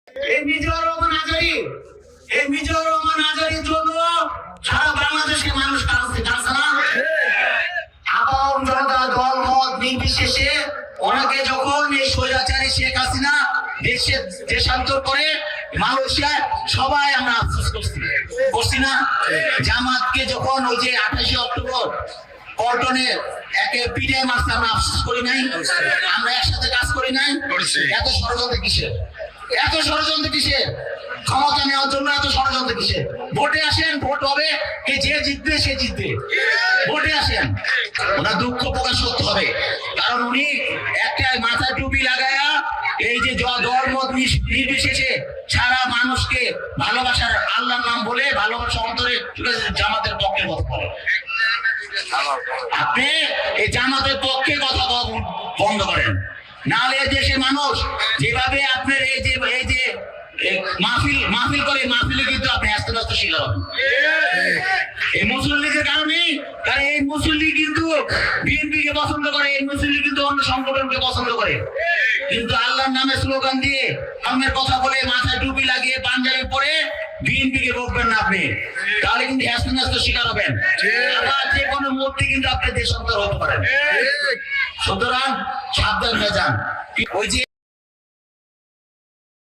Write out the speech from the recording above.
এই মিজানুর রহমান আজারী, এই মিজানুর রহমান আজারীর জন্য সারা বাংলাদেশের মানুষ কাঁদছে না? আবাম জনতা দল মত নির্বিশেষে ওনাকে যখন এই স্বৈরাচারী শেখ হাসিনা দেশে দেশান্তর করে মালয়েশিয়ায় সবাই আমরা আফসোস করছি না? জামাতকে যখন ওই যে 28 অক্টোবর পল্টনে একে পিঠে মারছে আমরা আফসোস করি নাই? আমরা একসাথে কাজ করি নাই? এত ষড়যন্ত্র কিসের? এত ষড়যন্ত্র কিসের? ক্ষমতা নেওয়ার জন্য এত ষড়যন্ত্র কিসের? ভোটে আসেন, ভোট হবে, কে যে জিতবে সে জিতবে। ভোটে আসেন, ওনার দুঃখ প্রকাশ করতে হবে, কারণ উনি একটা মাথায় টুপি লাগায়া এই যে ধর্ম নির্বিশেষে সারা মানুষকে ভালোবাসার আল্লাহর নাম বলে ভালোবাসা অন্তরে জামাতের পক্ষে কথা বলে। আপনি এই জামাতের পক্ষে কথা বন্ধ করেন, নাহলে দেশের মানুষ যেভাবে আপনার এই যে মাহফিল করে মাহফিলে কিন্তু আপনি আস্তে আস্তে শিকার হবেন এই মুসলিম লীগের কারণে। কারণ এই মুসলিম লীগ কিন্তু বিএনপিকে পছন্দ করে, এই মুসলিম লীগ কিন্তু অন্য সংগঠনকে পছন্দ করে, কিন্তু আল্লাহর নামে স্লোগান দিয়ে ধর্মের কথা বলে মাথায় টুপি লাগিয়ে পাঞ্জাবি পরে বিএনপিকে বলবেন না আপনি, তাহলে কিন্তু আস্তে আস্তে শিকার হবেন। আবার যে কোনো মুহূর্তে কিন্তু আপনি দেশান্তর হতে পারেন। সুতরাং সাবধান হয়ে যান। ওই যে